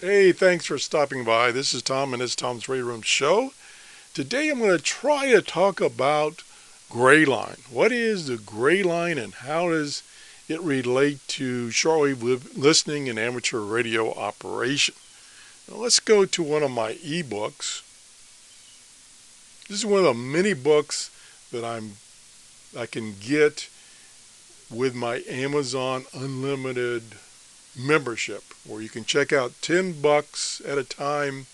Hey, thanks for stopping by. This is Tom and it's Tom's Radio Room Show. Today I'm going to try to talk about Greyline. What is the Greyline and how does it relate to shortwave listening and amateur radio operation? Now let's go to one of my ebooks. This is one of the many books that I can get with my Amazon Unlimited membership, where you can check out $10 at a time.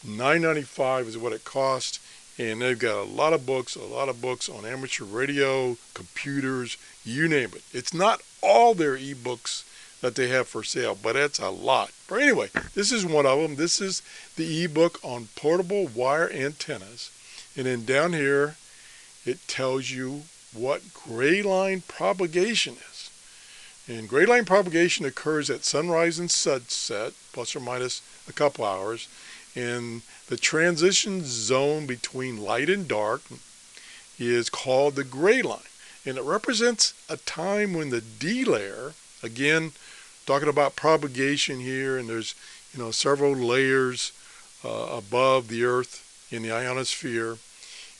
$9.95 is what it costs, and they've got a lot of books on amateur radio, computers, you name it. It's not all their ebooks that they have for sale, but it's a lot. But anyway, this is one of them. This is the ebook on portable wire antennas, and then down here it tells you what Greyline propagation is. And Greyline propagation occurs at sunrise and sunset, plus or minus a couple hours. And the transition zone between light and dark is called the Greyline. And it represents a time when the D layer, again, talking about propagation here, and there's several layers above the Earth in the ionosphere.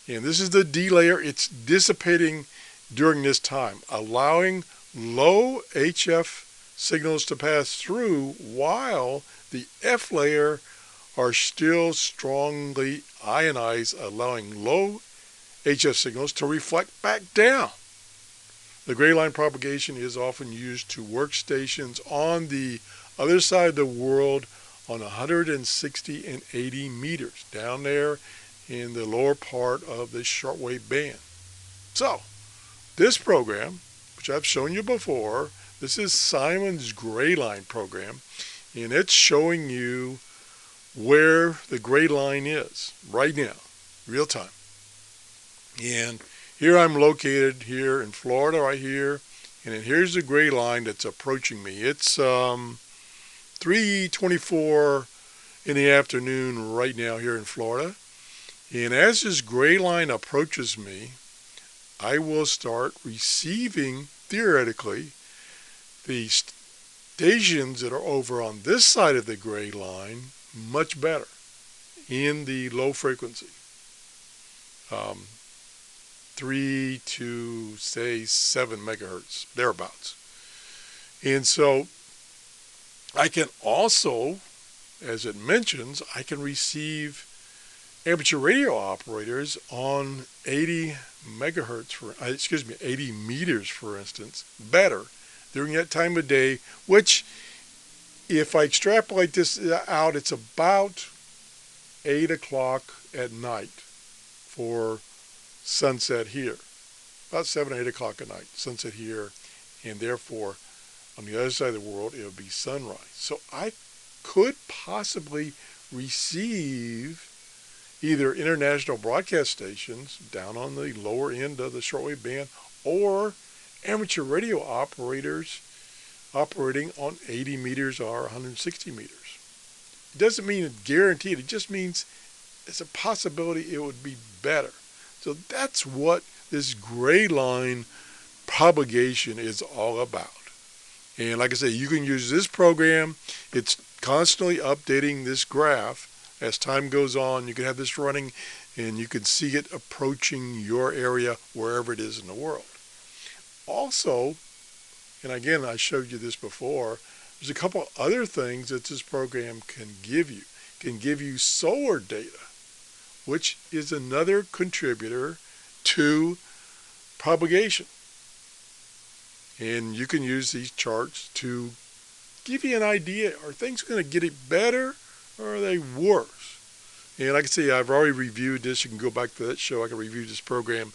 And this is the D layer. It's dissipating during this time, allowing low HF signals to pass through while the F layer are still strongly ionized, allowing low HF signals to reflect back down. The Greyline propagation is often used to workstations on the other side of the world on 160 and 80 meters, down there in the lower part of the shortwave band. So, this program, which I've shown you before, this is Simon's Greyline program, and it's showing you where the Greyline is right now, real time. And here I'm located here in Florida, right here, and then here's the Greyline that's approaching me. It's 3:24 in the afternoon right now here in Florida, and as this Greyline approaches me, I will start receiving, theoretically, the stations that are over on this side of the Greyline much better in the low frequency, 3 to say 7 megahertz, thereabouts. And so I can also, as it mentions, I can receive amateur radio operators on 80 meters, for instance, better during that time of day, which, if I extrapolate this out, it's about 8 o'clock at night for sunset here. About 7 or 8 o'clock at night, sunset here, and therefore, on the other side of the world, it would be sunrise. So I could possibly receive either international broadcast stations down on the lower end of the shortwave band, or amateur radio operators operating on 80 meters or 160 meters. It doesn't mean it's guaranteed. It just means it's a possibility it would be better. So that's what this Greyline propagation is all about. And like I say, you can use this program. It's constantly updating this graph. As time goes on, you can have this running and you can see it approaching your area wherever it is in the world. Also, and again, I showed you this before, there's a couple other things that this program can give you. It can give you solar data, which is another contributor to propagation. And you can use these charts to give you an idea, are things going to get it better or are they worse? And like I say, I've already reviewed this. You can go back to that show. I can review this program,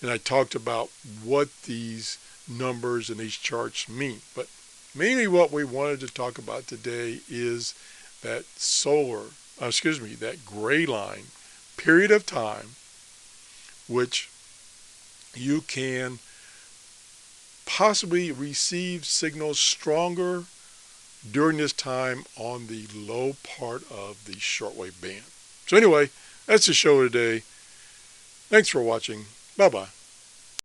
and I talked about what these numbers and these charts mean. But mainly what we wanted to talk about today is that that Greyline period of time, which you can possibly receive signals stronger during this time on the low part of the shortwave band. So anyway, that's the show today. Thanks for watching. Bye-bye.